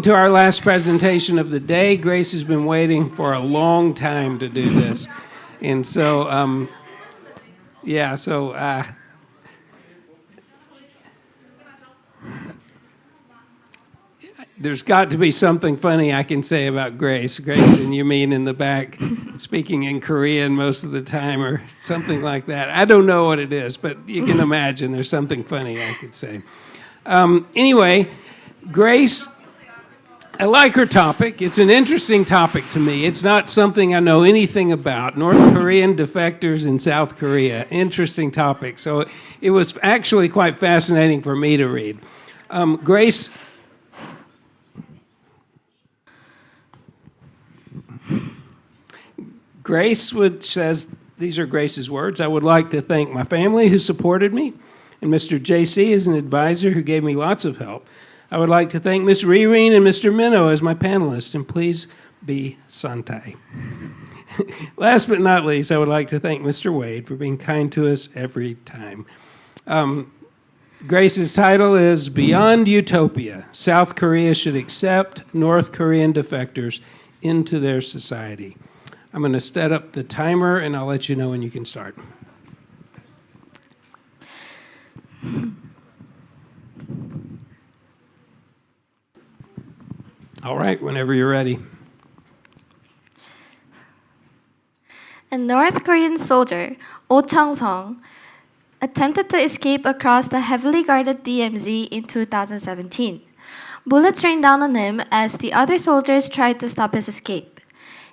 To our last presentation of the day. Grace has been waiting for a long time to do this. And so, there's got to be something funny I can say about Grace. Grace and Yoon in the back speaking in Korean most of the time or something like that. I don't know what it is, but you can imagine there's something funny I could say. Anyway, Grace, I like her topic. It's an interesting topic to me. It's not something I know anything about. North Korean defectors in South Korea. Interesting topic. So it was actually quite fascinating for me to read. Grace says, these are Grace's words, "I would like to thank my family who supported me, and Mr. JC as an advisor who gave me lots of help. I would like to thank Ms. Rireen and Mr. Minnow as my panelists, and please be Santai. Last but not least, I would like to thank Mr. Wade for being kind to us every time." Grace's title is Beyond Utopia. South Korea should accept North Korean defectors into their society. I'm going to set up the timer, and I'll let you know when you can start. All right, whenever you're ready. A North Korean soldier, Oh Chung-sung, attempted to escape across the heavily guarded DMZ in 2017. Bullets rained down on him as the other soldiers tried to stop his escape.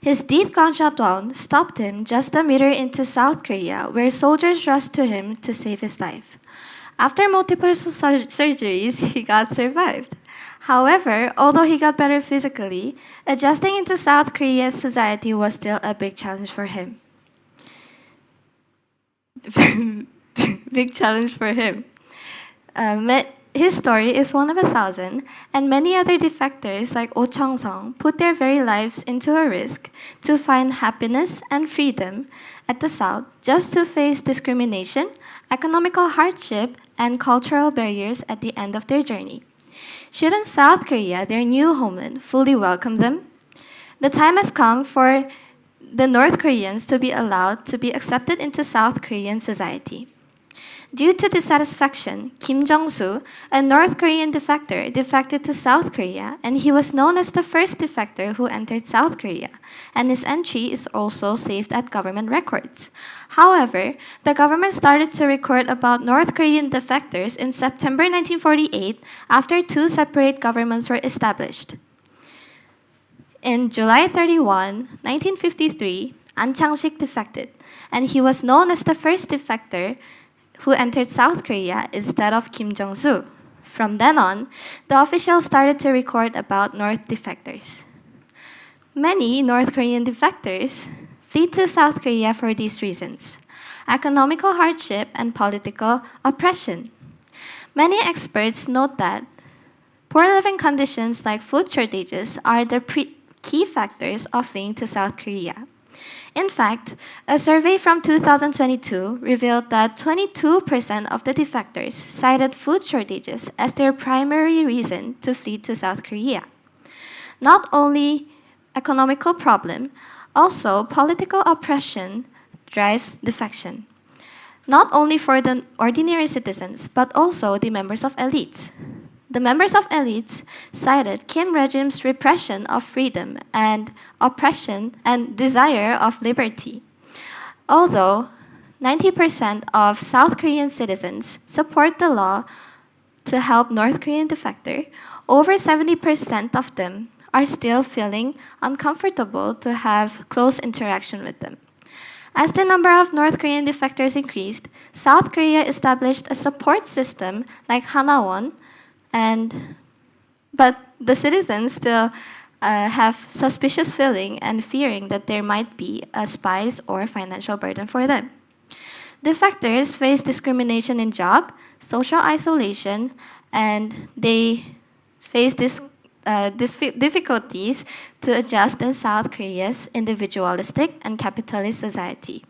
His deep gunshot wound stopped him just a meter into South Korea, where soldiers rushed to him to save his life. After multiple surgeries, he got survived. However, although he got better physically, adjusting into South Korea's society was still a big challenge for him. Big challenge for him. His story is one of 1,000, and many other defectors like Oh Chung-sung put their very lives into a risk to find happiness and freedom at the South just to face discrimination, economical hardship, and cultural barriers at the end of their journey. Shouldn't South Korea, their new homeland, fully welcome them? The time has come for the North Koreans to be allowed to be accepted into South Korean society. Due to dissatisfaction, Kim Jong-soo, a North Korean defector, defected to South Korea, and he was known as the first defector who entered South Korea, and his entry is also saved at government records. However, the government started to record about North Korean defectors in September 1948 after two separate governments were established. In July 31, 1953, An Chang-sik defected, and he was known as the first defector who entered South Korea instead of Kim Jong-soo. From then on, the officials started to record about North defectors. Many North Korean defectors flee to South Korea for these reasons: economical hardship and political oppression. Many experts note that poor living conditions like food shortages are the key factors of fleeing to South Korea. In fact, a survey from 2022 revealed that 22% of the defectors cited food shortages as their primary reason to flee to South Korea. Not only economical problem, also political oppression drives defection. Not only for the ordinary citizens, but also the members of elites. The members of elites cited Kim regime's repression of freedom and oppression and desire of liberty. Although 90% of South Korean citizens support the law to help North Korean defector, over 70% of them are still feeling uncomfortable to have close interaction with them. As the number of North Korean defectors increased, South Korea established a support system like Hanawon, but the citizens still have suspicious feeling and fearing that there might be a spies or financial burden for them. Defectors face discrimination in job, social isolation, and they face difficulties to adjust in South Korea's individualistic and capitalist society.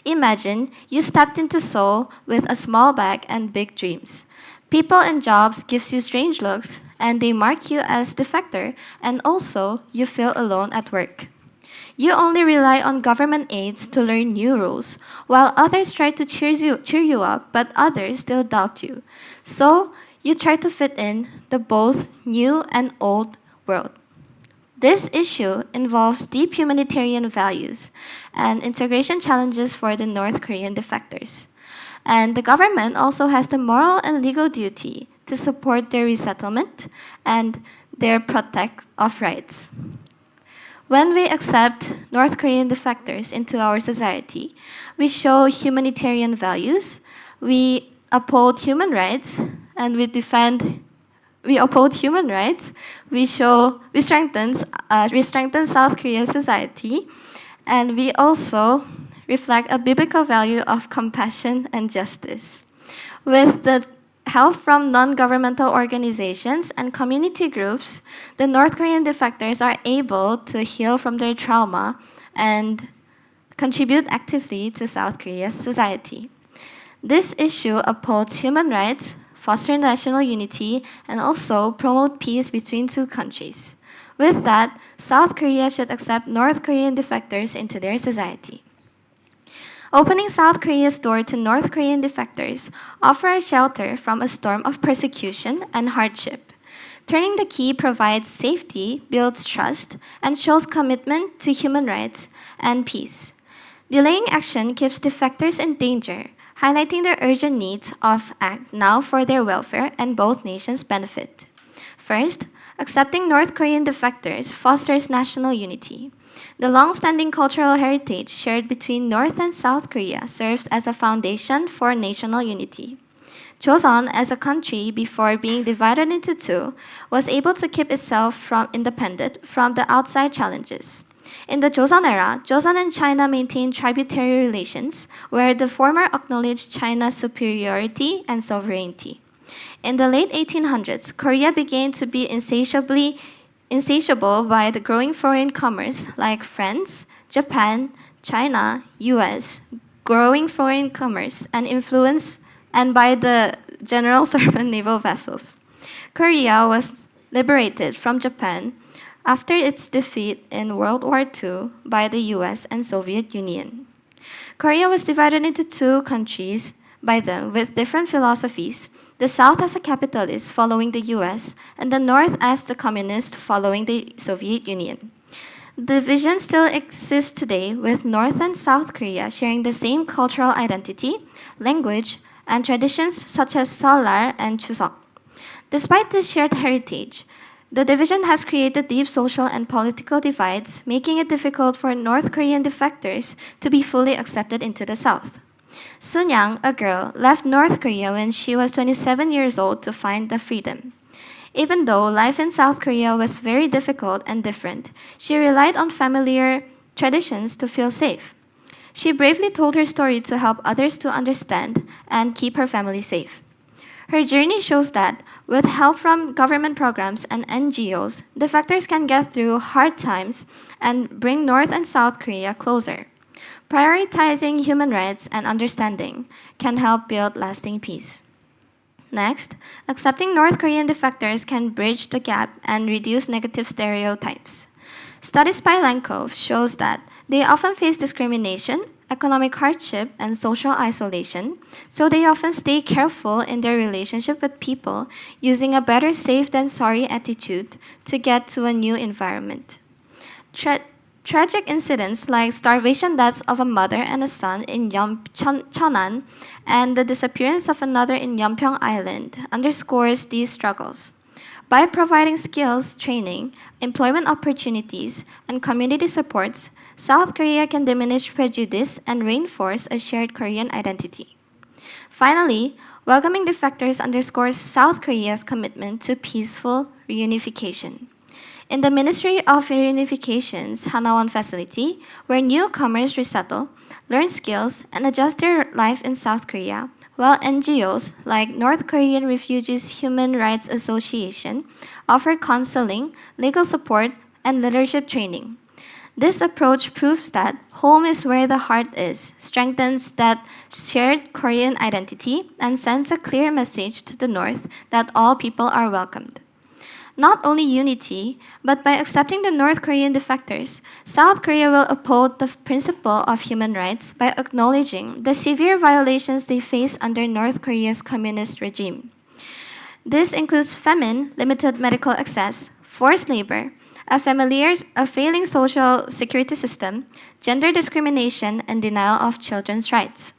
Imagine you stepped into Seoul with a small bag and big dreams. People and jobs gives you strange looks, and they mark you as defector, and also you feel alone at work. You only rely on government aids to learn new rules, while others try to cheer you up, but others still doubt you. So, you try to fit in the both new and old world. This issue involves deep humanitarian values and integration challenges for the North Korean defectors. And the government also has the moral and legal duty to support their resettlement and their protect of rights. When we accept North Korean defectors into our society, we show humanitarian values, we uphold human rights, and we uphold human rights, we strengthen South Korea's society, and we also reflect a biblical value of compassion and justice. With the help from non-governmental organizations and community groups, the North Korean defectors are able to heal from their trauma and contribute actively to South Korea's society. This issue upholds human rights, foster national unity, and also promote peace between two countries. With that, South Korea should accept North Korean defectors into their society. Opening South Korea's door to North Korean defectors offer a shelter from a storm of persecution and hardship. Turning the key provides safety, builds trust, and shows commitment to human rights and peace. Delaying action keeps defectors in danger, highlighting the urgent needs of act now for their welfare and both nations benefit. First, accepting North Korean defectors fosters national unity. The long-standing cultural heritage shared between North and South Korea serves as a foundation for national unity. Joseon, as a country before being divided into two, was able to keep itself independent from the outside challenges. In the Joseon era, Joseon and China maintained tributary relations, where the former acknowledged China's superiority and sovereignty. In the late 1800s, Korea began to be insatiable by the growing foreign commerce like France, Japan, China, US, growing foreign commerce and influence, and by the general servant naval vessels. Korea was liberated from Japan after its defeat in World War II by the US and Soviet Union. Korea was divided into two countries by them with different philosophies, the South as a capitalist following the US, and the North as the communist following the Soviet Union. The division still exists today with North and South Korea sharing the same cultural identity, language, and traditions such as Seollal and Chuseok. Despite this shared heritage, the division has created deep social and political divides, making it difficult for North Korean defectors to be fully accepted into the South. Sun-yang, a girl, left North Korea when she was 27 years old to find the freedom. Even though life in South Korea was very difficult and different, she relied on familiar traditions to feel safe. She bravely told her story to help others to understand and keep her family safe. Her journey shows that, with help from government programs and NGOs, defectors can get through hard times and bring North and South Korea closer. Prioritizing human rights and understanding can help build lasting peace. Next, accepting North Korean defectors can bridge the gap and reduce negative stereotypes. Studies by Lankov shows that they often face discrimination, economic hardship, and social isolation, so they often stay careful in their relationship with people, using a better safe than sorry attitude to get to a new environment. Tragic incidents like starvation deaths of a mother and a son in Cheonan and the disappearance of another in Yeonpyeong Island underscores these struggles. By providing skills, training, employment opportunities, and community supports, South Korea can diminish prejudice and reinforce a shared Korean identity. Finally, welcoming defectors underscores South Korea's commitment to peaceful reunification. In the Ministry of Reunification's Hanawan facility, where newcomers resettle, learn skills, and adjust their life in South Korea, while NGOs like North Korean Refugees Human Rights Association offer counseling, legal support, and leadership training. This approach proves that home is where the heart is, strengthens that shared Korean identity, and sends a clear message to the North that all people are welcomed. Not only unity, but by accepting the North Korean defectors, South Korea will uphold the principle of human rights by acknowledging the severe violations they face under North Korea's communist regime. This includes famine, limited medical access, forced labor, a failing social security system, gender discrimination, and denial of children's rights.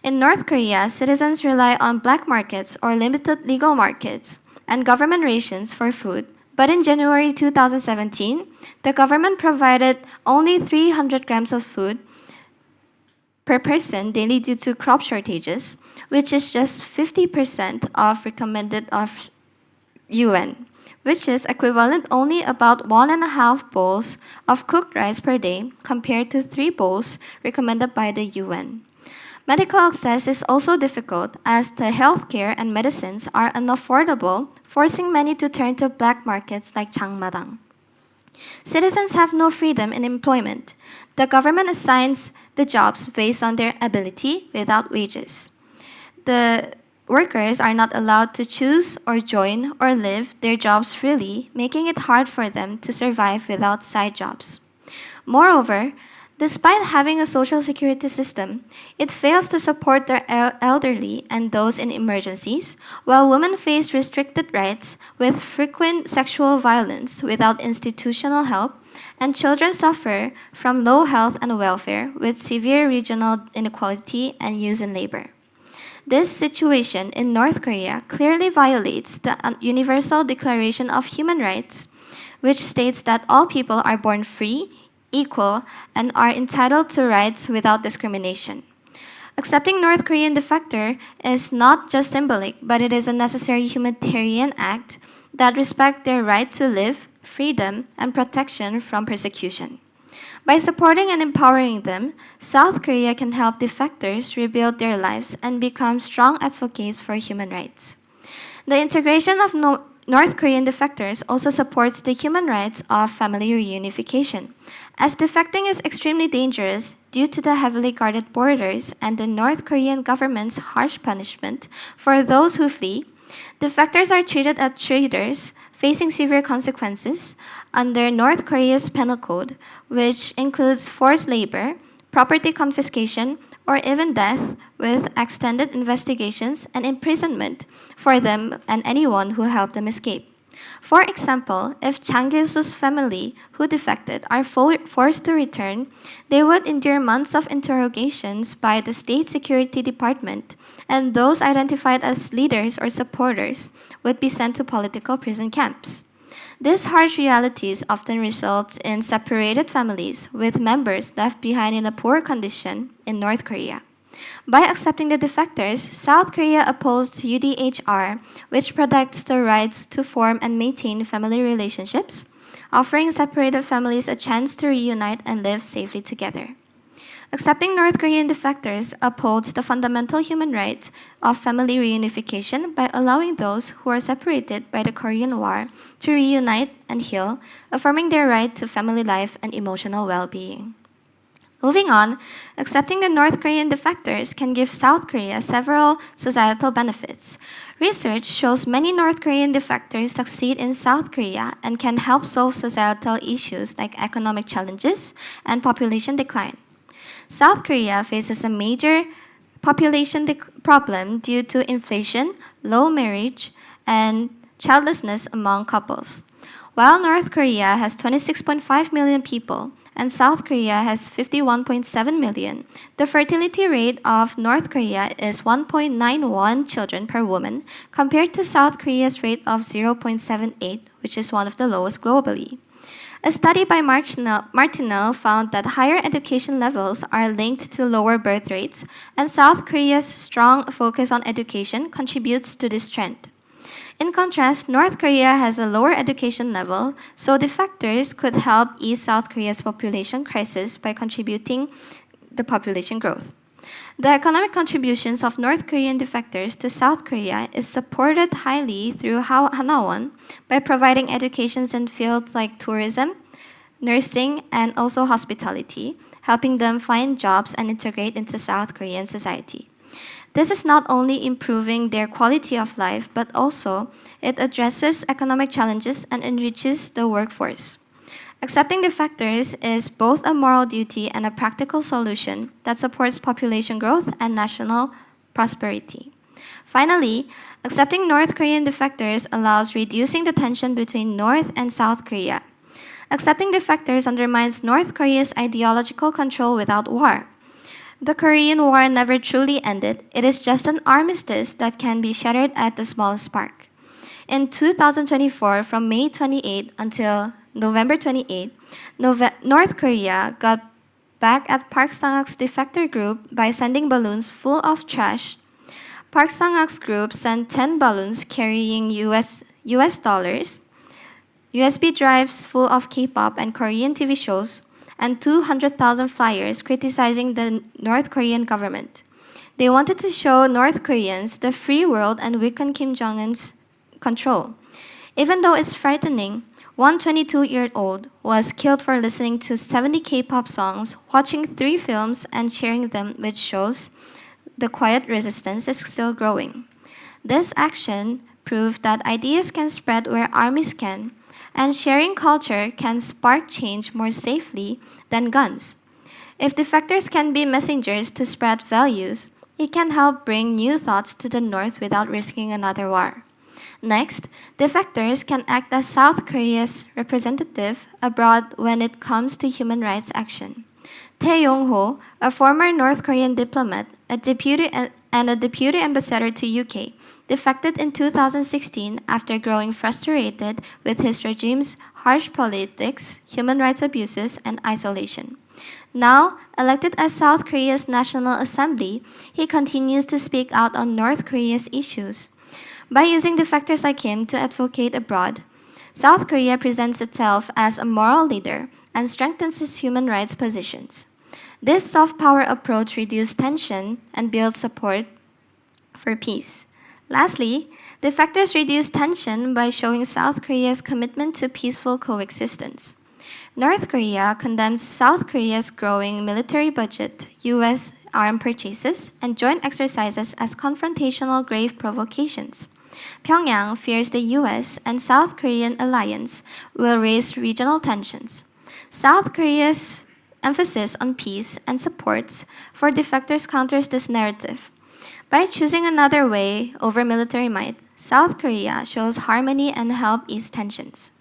In North Korea, citizens rely on black markets or limited legal markets and government rations for food. But in January 2017, the government provided only 300 grams of food per person daily due to crop shortages, which is just 50% of recommended of UN, which is equivalent only about 1.5 bowls of cooked rice per day compared to 3 bowls recommended by the UN. Medical access is also difficult as the healthcare and medicines are unaffordable, forcing many to turn to black markets like Changmadang. Citizens have no freedom in employment. The government assigns the jobs based on their ability without wages. The workers are not allowed to choose or join or live their jobs freely, making it hard for them to survive without side jobs. Moreover, despite having a social security system, it fails to support their elderly and those in emergencies, while women face restricted rights with frequent sexual violence without institutional help, and children suffer from low health and welfare with severe regional inequality and use in labor. This situation in North Korea clearly violates the Universal Declaration of Human Rights, which states that all people are born free, equal, and are entitled to rights without discrimination. Accepting North Korean defector is not just symbolic, but it is a necessary humanitarian act that respects their right to live, freedom, and protection from persecution. By supporting and empowering them, South Korea can help defectors rebuild their lives and become strong advocates for human rights. The integration of North Korean defectors also supports the human rights of family reunification, as defecting is extremely dangerous due to the heavily guarded borders and the North Korean government's harsh punishment for those who flee. Defectors are treated as traitors, facing severe consequences under North Korea's penal code, which includes forced labor, property confiscation, or even death, with extended investigations and imprisonment for them and anyone who helped them escape. For example, if Chang Gil-soo's family who defected are forced to return, they would endure months of interrogations by the State Security Department, and those identified as leaders or supporters would be sent to political prison camps. These harsh realities often result in separated families with members left behind in a poor condition in North Korea. By accepting the defectors, South Korea upholds UDHR, which protects the rights to form and maintain family relationships, offering separated families a chance to reunite and live safely together. Accepting North Korean defectors upholds the fundamental human rights of family reunification by allowing those who are separated by the Korean War to reunite and heal, affirming their right to family life and emotional well-being. Moving on, accepting the North Korean defectors can give South Korea several societal benefits. Research shows many North Korean defectors succeed in South Korea and can help solve societal issues like economic challenges and population decline. South Korea faces a major population problem due to inflation, low marriage, and childlessness among couples. While North Korea has 26.5 million people and South Korea has 51.7 million, the fertility rate of North Korea is 1.91 children per woman compared to South Korea's rate of 0.78, which is one of the lowest globally. A study by Martinell found that higher education levels are linked to lower birth rates, and South Korea's strong focus on education contributes to this trend. In contrast, North Korea has a lower education level, so defectors could help ease South Korea's population crisis by contributing the population growth. The economic contributions of North Korean defectors to South Korea is supported highly through Hanawon by providing educations in fields like tourism, nursing, and also hospitality, helping them find jobs and integrate into South Korean society. This is not only improving their quality of life, but also it addresses economic challenges and enriches the workforce. Accepting defectors is both a moral duty and a practical solution that supports population growth and national prosperity. Finally, accepting North Korean defectors allows reducing the tension between North and South Korea. Accepting defectors undermines North Korea's ideological control without war. The Korean War never truly ended. It is just an armistice that can be shattered at the smallest spark. In 2024, from May 28 until November 28, North Korea got back at Park Sang-ak's defector group by sending balloons full of trash. Park Sang-ak's group sent 10 balloons carrying US dollars, USB drives full of K-pop and Korean TV shows, and 200,000 flyers criticizing the North Korean government. They wanted to show North Koreans the free world and weaken Kim Jong-un's control. Even though it's frightening, one 22-year-old was killed for listening to 70 K-pop songs, watching 3 films, and sharing them, which shows the quiet resistance is still growing. This action proved that ideas can spread where armies can, and sharing culture can spark change more safely than guns. If defectors can be messengers to spread values, it can help bring new thoughts to the North without risking another war. Next, defectors can act as South Korea's representative abroad when it comes to human rights action. Tae Yong-ho, a former North Korean diplomat, a deputy ambassador to UK, defected in 2016 after growing frustrated with his regime's harsh politics, human rights abuses, and isolation. Now, elected as South Korea's National Assembly, he continues to speak out on North Korea's issues. By using defectors like him to advocate abroad, South Korea presents itself as a moral leader and strengthens its human rights positions. This soft power approach reduces tension and builds support for peace. Lastly, defectors reduce tension by showing South Korea's commitment to peaceful coexistence. North Korea condemns South Korea's growing military budget, U.S. armed purchases, and joint exercises as confrontational grave provocations. Pyongyang fears the U.S. and South Korean alliance will raise regional tensions. South Korea's emphasis on peace and supports for defectors counters this narrative. By choosing another way over military might, South Korea shows harmony and help ease tensions.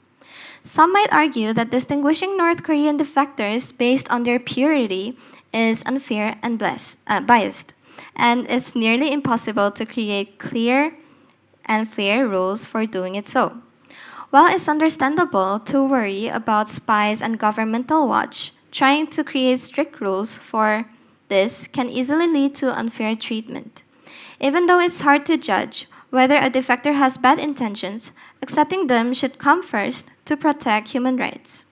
Some might argue that distinguishing North Korean defectors based on their purity is unfair and biased, and it's nearly impossible to create clear and fair rules for doing it so. While it's understandable to worry about spies and governmental watch, trying to create strict rules for this can easily lead to unfair treatment. Even though it's hard to judge whether a defector has bad intentions, accepting them should come first to protect human rights.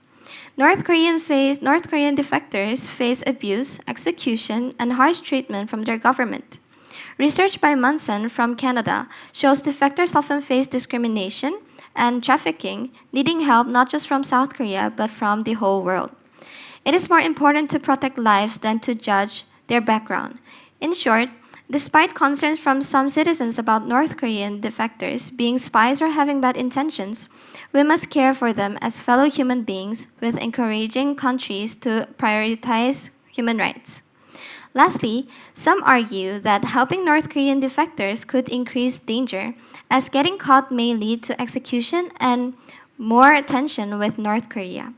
North Korean defectors face abuse, execution, and harsh treatment from their government. Research by Munson from Canada shows defectors often face discrimination and trafficking, needing help not just from South Korea but from the whole world. It is more important to protect lives than to judge their background. In short, despite concerns from some citizens about North Korean defectors being spies or having bad intentions, we must care for them as fellow human beings with encouraging countries to prioritize human rights. Lastly, some argue that helping North Korean defectors could increase danger, as getting caught may lead to execution and more tension with North Korea.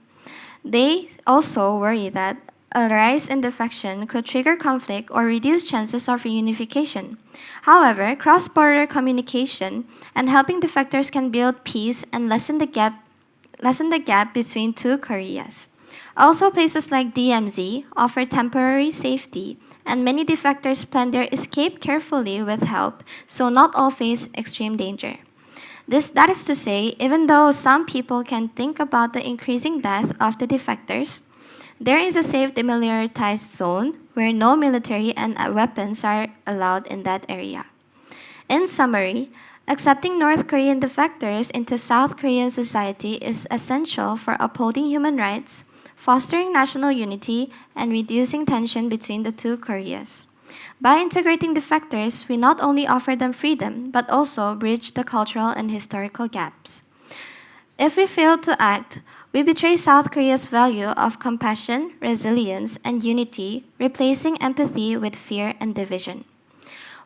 They also worry that a rise in defection could trigger conflict or reduce chances of reunification. However, cross-border communication and helping defectors can build peace and lessen the gap between two Koreas. Also, places like DMZ offer temporary safety, and many defectors plan their escape carefully with help, so not all face extreme danger. That is to say, even though some people can think about the increasing death of the defectors, there is a safe demilitarized zone where no military and weapons are allowed in that area. In summary, accepting North Korean defectors into South Korean society is essential for upholding human rights, fostering national unity, and reducing tension between the two Koreas. By integrating defectors, we not only offer them freedom, but also bridge the cultural and historical gaps. If we fail to act, we betray South Korea's value of compassion, resilience, and unity, replacing empathy with fear and division.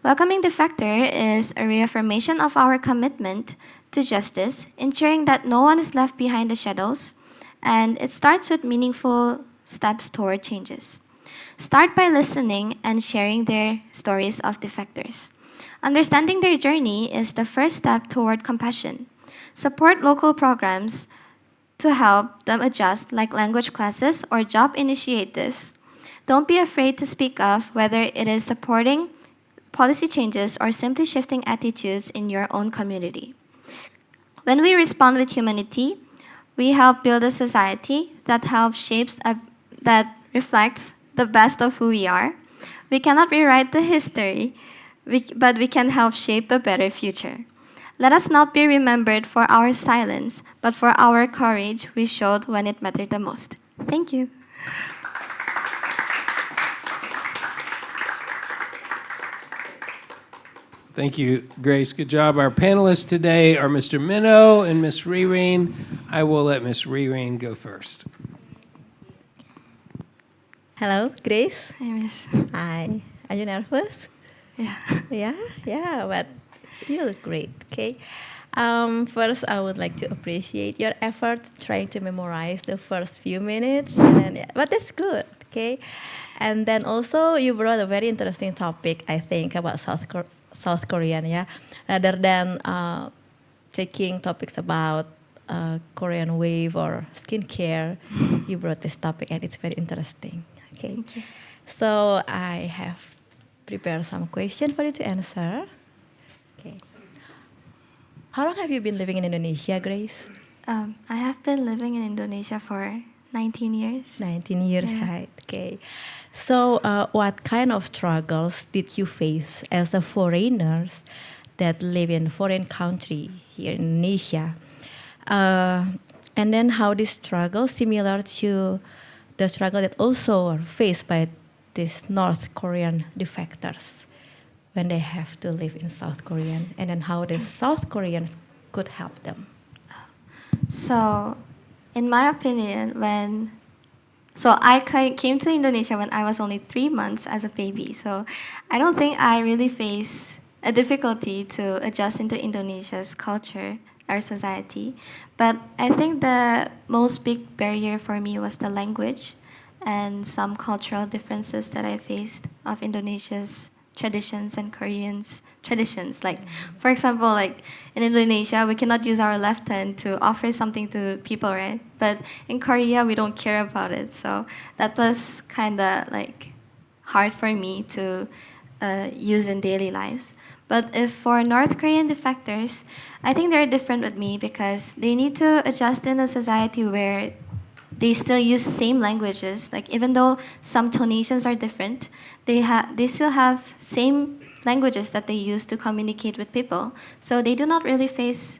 Welcoming defector is a reaffirmation of our commitment to justice, ensuring that no one is left behind the shadows, and it starts with meaningful steps toward changes. Start by listening and sharing their stories of defectors. Understanding their journey is the first step toward compassion. Support local programs to help them adjust, like language classes or job initiatives. Don't be afraid to speak up, whether it is supporting policy changes or simply shifting attitudes in your own community. When we respond with humanity, we help build a society that that reflects the best of who we are. We cannot rewrite the history, but we can help shape a better future. Let us not be remembered for our silence, but for our courage we showed when it mattered the most. Thank you. Thank you, Grace. Good job. Our panelists today are Mr. Minnow and Miss Rireen. I will let Miss Rireen go first. Hello, Grace. Hi, Miss. Hi. Are you nervous? Yeah. Yeah, but you look great, okay? First, I would like to appreciate your effort trying to memorize the first few minutes, and then, but that's good, okay? And then also, you brought a very interesting topic, I think, about South Korean, yeah? Rather than taking topics about Korean wave or skincare, you brought this topic, and it's very interesting, okay? Thank you. So I have prepared some questions for you to answer. Okay. How long have you been living in Indonesia, Grace? I have been living in Indonesia for 19 years. 19 years, Yeah. right? Okay. So, what kind of struggles did you face as a foreigner that live in foreign country here in Indonesia? And then how this struggle similar to the struggle that also are faced by these North Korean defectors when they have to live in South Korean, and then how the South Koreans could help them. So, in my opinion, I came to Indonesia when I was only 3 months as a baby. So I don't think I really face a difficulty to adjust into Indonesia's culture or society. But I think the most big barrier for me was the language and some cultural differences that I faced of Indonesia's traditions and Koreans' traditions. Like, for example, like in Indonesia, we cannot use our left hand to offer something to people, right? But in Korea, we don't care about it. So that was kind of like hard for me to use in daily lives. But if for North Korean defectors, I think they're different with me because they need to adjust in a society where they still use same languages. Like even though some tonations are different, they still have same languages that they use to communicate with people. So they do not really face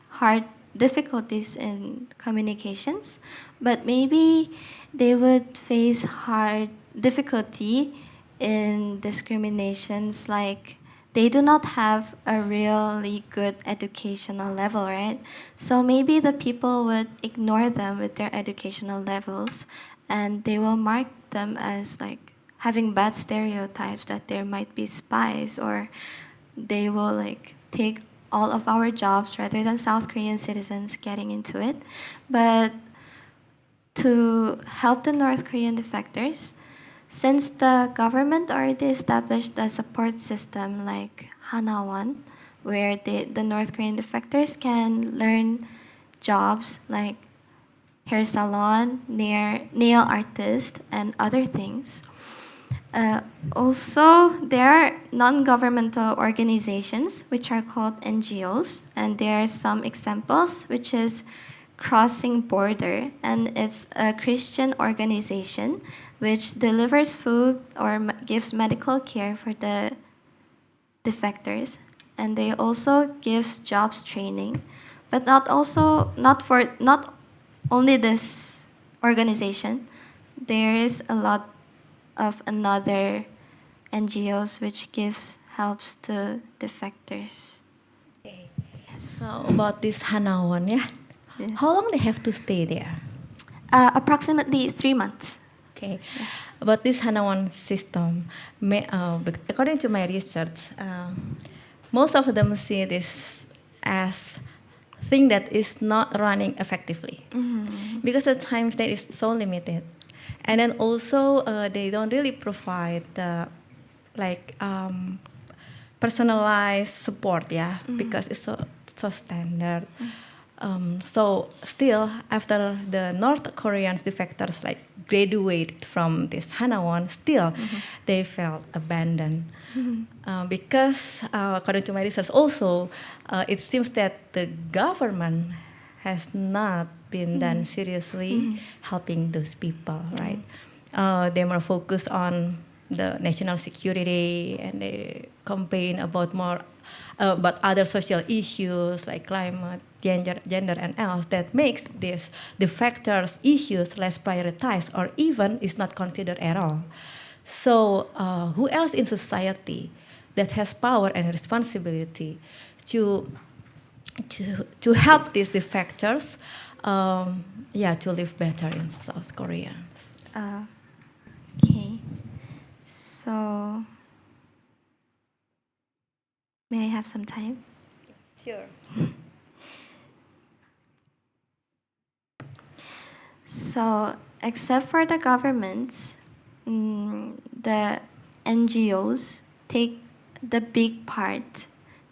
hard difficulties in communications, but maybe they would face hard difficulty in discriminations, like they do not have a really good educational level, right? So maybe the people would ignore them with their educational levels, and they will mark them as like having bad stereotypes that there might be spies, or they will like take all of our jobs rather than South Korean citizens getting into it. But to help the North Korean defectors, since the government already established a support system like Hanawan, where the North Korean defectors can learn jobs like hair salon, nail artist, and other things. Also, there are non-governmental organizations which are called NGOs, and there are some examples, which is Crossing Border, and it's a Christian organization which delivers food or gives medical care for the defectors, and they also gives jobs training, but not only this organization, there is a lot of another NGOs which gives helps to defectors. So about this Hanawan, yeah? Yeah. How long they have to stay there? Approximately 3 months. Okay. About this Hanawan system, according to my research, most of them see this as thing that is not running effectively because the time state is so limited, and then also they don't really provide the like personalized support, yeah, because it's so standard. So still, after the North Koreans defectors like graduated from this Hanawan, still they felt abandoned because according to my research, also it seems that the government has not been done seriously helping those people, right? They more focused on the national security, and they campaign about more about other social issues like climate, gender, and else that makes these defectors issues less prioritized or even is not considered at all. So who else in society that has power and responsibility to help these defectors, to live better in South Korea? Okay. So, may I have some time? Sure. So, except for the governments, the NGOs take the big part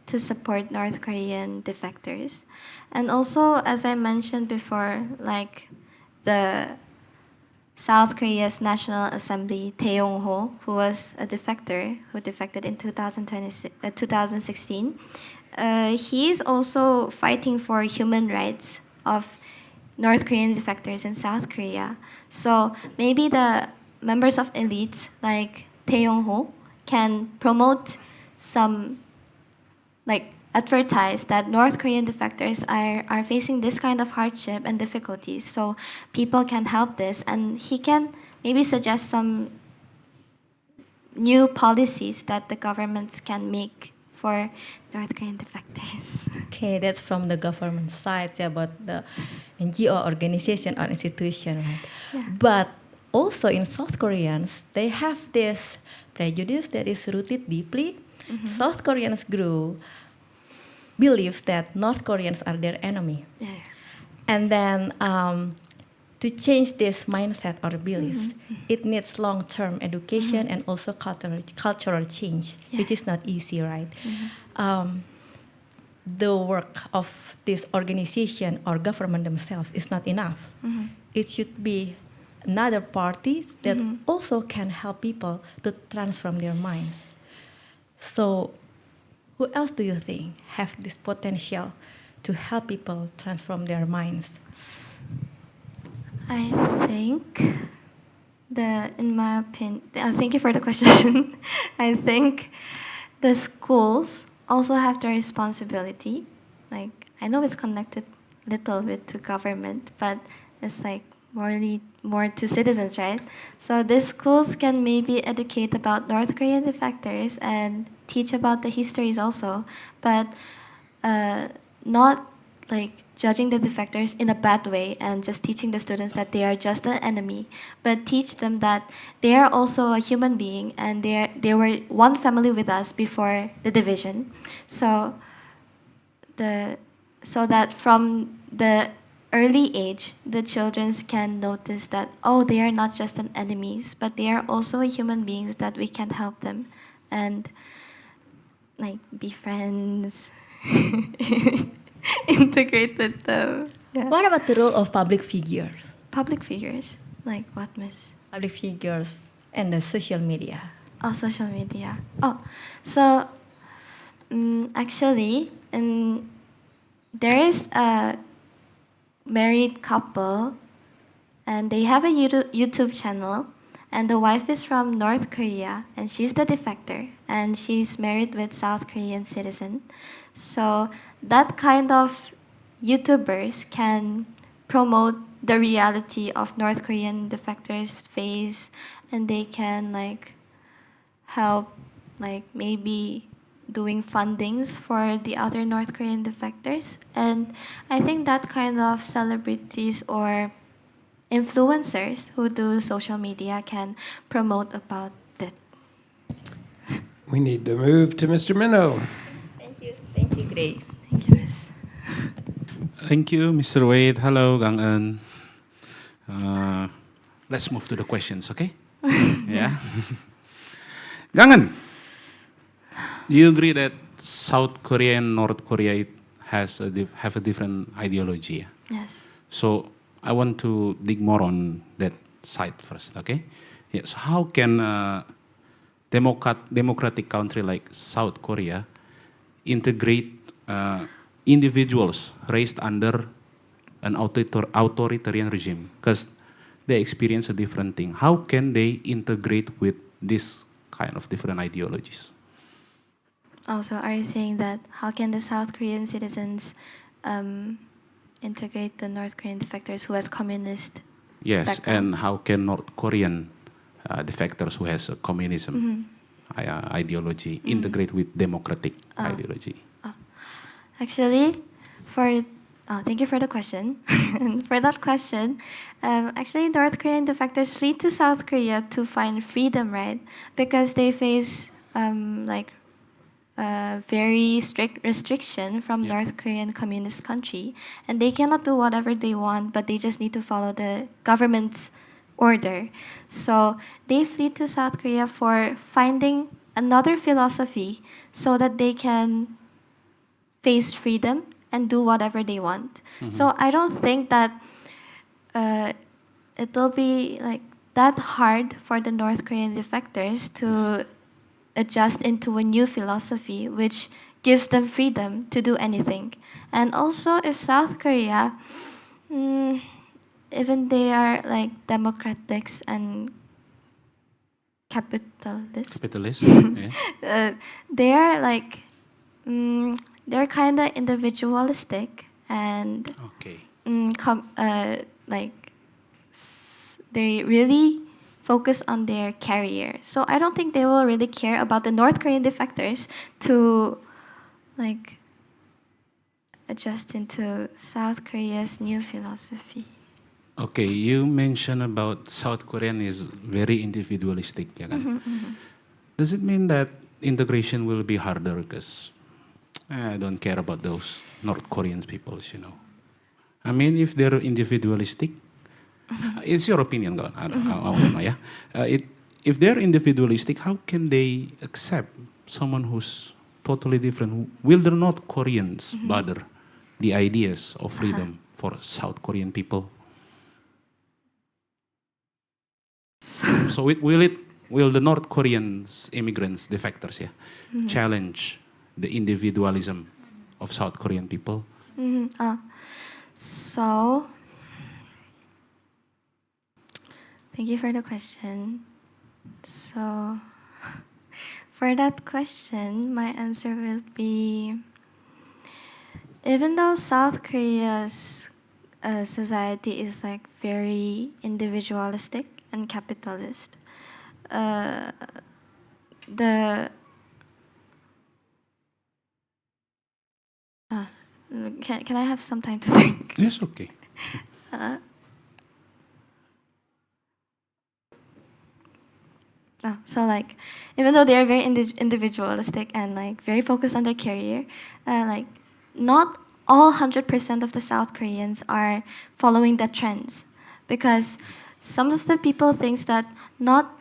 to support North Korean defectors. And also, as I mentioned before, like the South Korea's National Assembly, Tae Yong-ho, who was a defector who defected in 2016, he's also fighting for human rights of North Korean defectors in South Korea. So maybe the members of elites like Tae Yong-ho can promote some, like advertise that North Korean defectors are facing this kind of hardship and difficulties, so people can help this, and he can maybe suggest some new policies that the governments can make for North Korean defectors. Okay, that's from the government side, yeah, about the NGO organization or institution, right? Yeah. But also in South Koreans, they have this prejudice that is rooted deeply. South Koreans believe that North Koreans are their enemy. Yeah. And then to change this mindset or beliefs, it needs long-term education and also cultural change, which is not easy, right? The work of this organization or government themselves is not enough. It should be another party that also can help people to transform their minds. So who else do you think have this potential to help people transform their minds? I think in my opinion, thank you for the question. I think the schools also have the responsibility. Like, I know it's connected a little bit to government, but it's like more to citizens, right? So the schools can maybe educate about North Korean defectors and teach about the histories also, but not like judging the defectors in a bad way and just teaching the students that they are just an enemy, but teach them that they are also a human being and they were one family with us before the division. So that from the early age, the children can notice that, oh, they are not just an enemies, but they are also human beings that we can help them and like be friends, integrate with them. Yeah. What about the role of public figures? Public figures, like what, Miss? Public figures and the social media. Oh, social media. Oh, so actually, there is a married couple, and they have a YouTube channel, and the wife is from North Korea, and she's the defector, and she's married with South Korean citizen. So that kind of YouTubers can promote the reality of North Korean defectors face, and they can like help like maybe doing fundings for the other North Korean defectors. And I think that kind of celebrities or influencers who do social media can promote about it. We need to move to Mr. Minnow. Thank you, Grace. Thank you, Miss. Thank you, Mr. Wade. Hello, Gang Eun. Let's move to the questions, okay? Yeah. Gang Eun, do you agree that South Korea and North Korea have a different ideology? Yes. So I want to dig more on that side first, okay? Yes. How can a democratic country like South Korea integrate individuals raised under an authoritarian regime? Because they experience a different thing. How can they integrate with this kind of different ideologies? Also, are you saying that how can the South Korean citizens integrate the North Korean defectors who has communist Yes, background? and how can North Korean defectors who has a communism ideology integrate with democratic ideology? Actually, thank you for the question. For that question, actually, North Korean defectors flee to South Korea to find freedom, right? Because they face very strict restriction from North Korean communist country, and they cannot do whatever they want, but they just need to follow the government's order. So they flee to South Korea for finding another philosophy so that they can face freedom and do whatever they want. So I don't think that it will be like that hard for the North Korean defectors to adjust into a new philosophy which gives them freedom to do anything. And also if South Korea, even they are like democrats and capitalist, Yeah. they are like they're kind of individualistic and Okay. they really focus on their career. So I don't think they will really care about the North Korean defectors to like adjust into South Korea's new philosophy. Okay, you mentioned about South Korean is very individualistic, ya kan? Does it mean that integration will be harder because I don't care about those North Korean peoples, you know? I mean, if they're individualistic, it's your opinion, kawan. I don't know, yeah. If they're individualistic, how can they accept someone who's totally different? Will the North Koreans bother the ideas of freedom for South Korean people? So will the North Koreans immigrants, defectors, yeah, challenge the individualism of South Korean people? So thank you for the question. So for that question, my answer will be, even though South Korea's society is like very individualistic and capitalist, can I have some time to think? Yes, okay. So like, even though they are very individualistic and like very focused on their career, like not all 100% of the South Koreans are following the trends, because some of the people thinks that not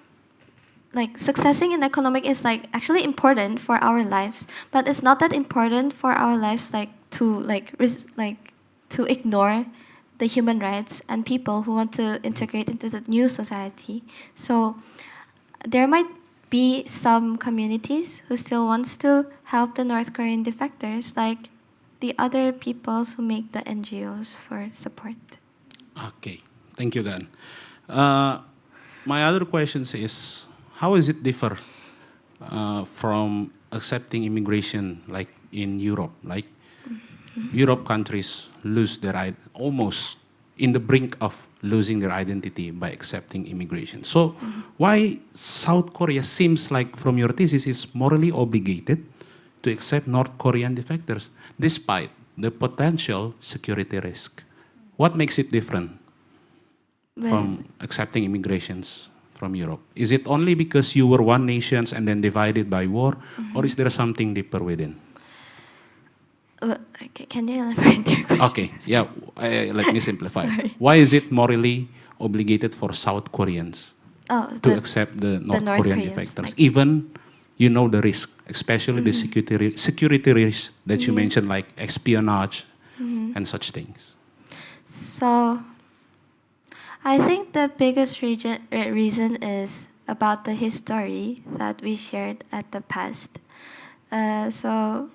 like successing in economic is like actually important for our lives, but it's not that important for our lives like to to ignore the human rights and people who want to integrate into the new society. So there might be some communities who still wants to help the North Korean defectors, like the other peoples who make the NGOs for support. Okay, thank you, Gan. My other question is, how is it differ from accepting immigration like in Europe? Like Europe countries lose their right almost in the brink of losing their identity by accepting immigration. So why South Korea seems like, from your thesis, is morally obligated to accept North Korean defectors despite the potential security risk? What makes it different from accepting immigrations from Europe? Is it only because you were one nation and then divided by war, or is there something deeper within? Can you elaborate your question? Okay, yeah, let me simplify. Sorry. Why is it morally obligated for South Koreans to accept the North Korean Koreans, defectors, like- even you know the risk, especially the security risk that you mentioned, like espionage and such things? So, I think the biggest reason is about the history that we shared at the past. So,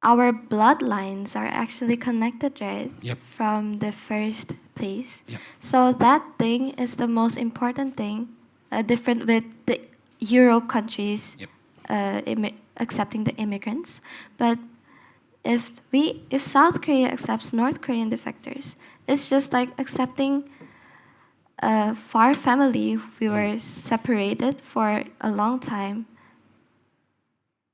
our bloodlines are actually connected, right? Yep. From the first place. Yep. So that thing is the most important thing, different with the Europe countries Yep. accepting the immigrants. But if South Korea accepts North Korean defectors, it's just like accepting for our family. We were separated for a long time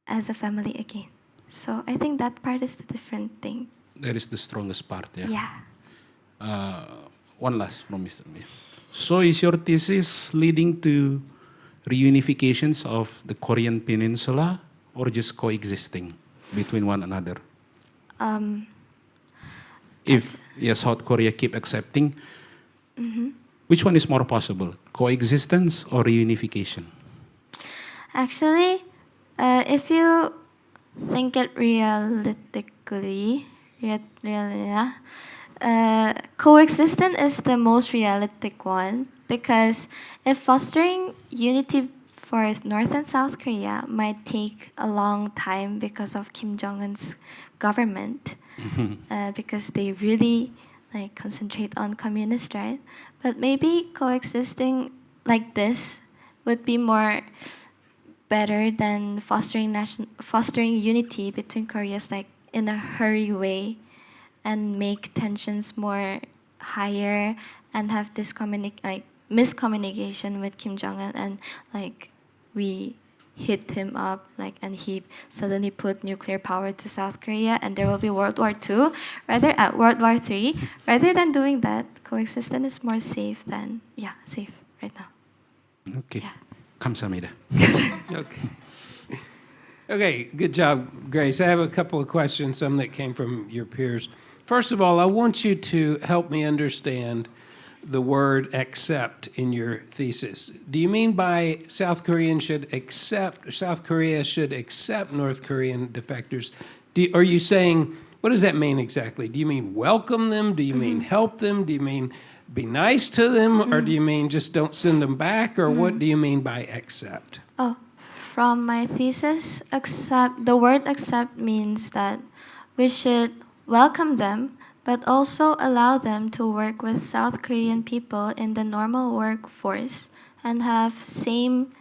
as a family again. So I think that part is the different thing. That is the strongest part, yeah. Yeah. One last from Mr. Mia. So is your thesis leading to reunifications of the Korean peninsula or just coexisting between one another? If South Korea keep accepting, which one is more possible, coexistence or reunification? Actually, if you think it realistically, coexistence is the most realistic one, because if fostering unity for North and South Korea might take a long time because of Kim Jong-un's government, because they really like concentrate on communist, right? But maybe coexisting like this would be more better than fostering unity between Koreas like in a hurry way, and make tensions more higher and have this miscommunication with Kim Jong-un, and like we hit him up like, and he suddenly put nuclear power to South Korea and there will be World War II World War III. Rather than doing that, coexistence is more safe than safe right now. Okay. Yeah. 감사합니다. Okay. Okay, good job, Grace. I have a couple of questions, some that came from your peers. First of all, I want you to help me understand the word accept in your thesis. Do you mean by South Korea should accept North Korean defectors? Are you saying, what does that mean exactly? Do you mean welcome them? Do you mean help them? Do you mean be nice to them? Or do you mean just don't send them back? Or what do you mean by accept? Oh, from my thesis, the word accept means that we should welcome them, but also allow them to work with South Korean people in the normal workforce and have same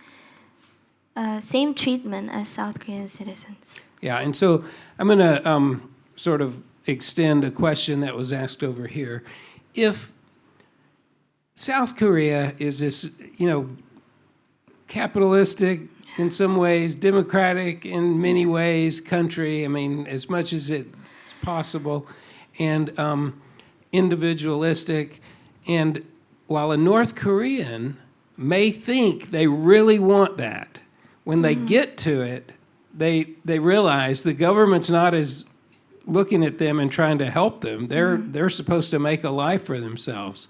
treatment as South Korean citizens. Yeah, and so I'm going to sort of extend a question that was asked over here. If South Korea is this, capitalistic in some ways, democratic in many ways country, I mean, as much as it's possible, and individualistic, and while a North Korean may think they really want that, when they get to it, they realize the government's not as looking at them and trying to help them. They're supposed to make a life for themselves.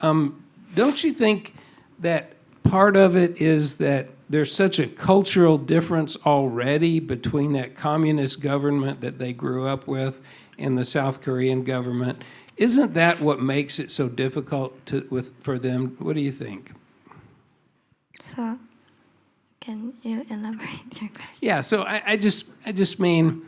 Don't you think that part of it is that there's such a cultural difference already between that communist government that they grew up with and the South Korean government? Isn't that what makes it so difficult for them? What do you think? So, can you elaborate your question? Yeah, so I just mean,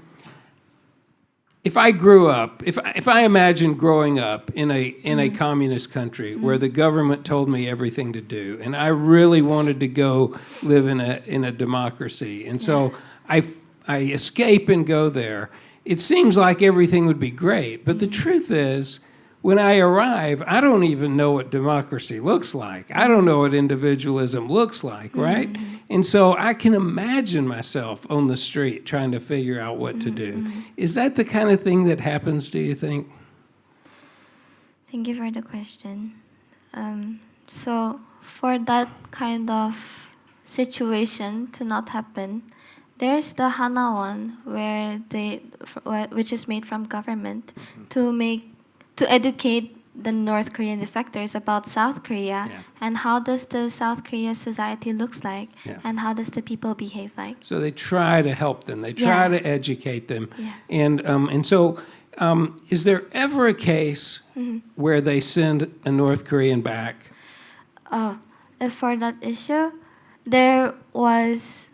if I grew up, if I imagine growing up in a communist country where the government told me everything to do, and I really wanted to go live in a democracy, and so I escape and go there, it seems like everything would be great. But the truth is, when I arrive, I don't even know what democracy looks like. I don't know what individualism looks like, right? And so I can imagine myself on the street trying to figure out what to do. Is that the kind of thing that happens, do you think? Thank you for the question. So for that kind of situation to not happen, there's the Hana one which is made from government to educate the North Korean defectors about South Korea and how does the South Korea society looks like and how does the people behave like. So they try to help them. They try to educate them. Yeah. And so is there ever a case where they send a North Korean back? For that issue, there was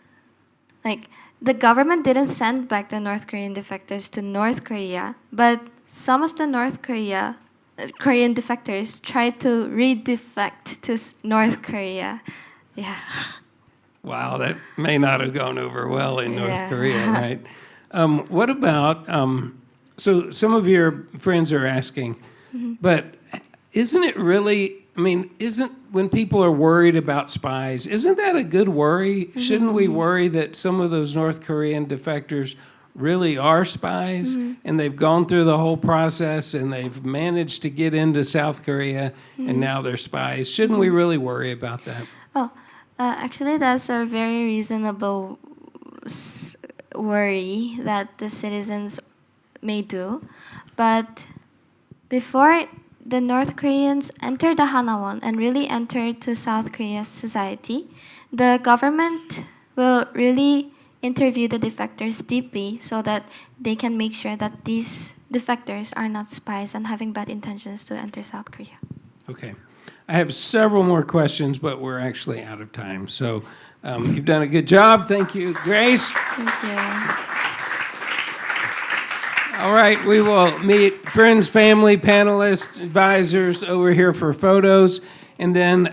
the government didn't send back the North Korean defectors to North Korea, but some of the Korean defectors tried to redefect to North Korea. Yeah. Wow, that may not have gone over well in North Korea, right? What about, so some of your friends are asking, but isn't it really, isn't when people are worried about spies, isn't that a good worry? Shouldn't we worry that some of those North Korean defectors really are spies and they've gone through the whole process and they've managed to get into South Korea and now they're spies? Shouldn't we really worry about that? Actually, that's a very reasonable worry that the citizens may do. But before the North Koreans enter the Hanawon and really enter to South Korea's society, the government will really interview the defectors deeply so that they can make sure that these defectors are not spies and having bad intentions to enter South Korea. Okay. I have several more questions, but we're actually out of time. So you've done a good job. Thank you, Grace. Thank you. All right, we will meet friends, family, panelists, advisors over here for photos, and then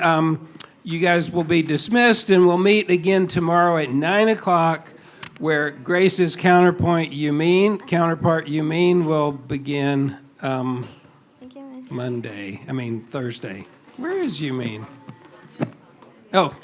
you guys will be dismissed, and we'll meet again tomorrow at 9 o'clock, where Grace's counterpart Yumin will begin Thursday. Where is Yumin? Oh,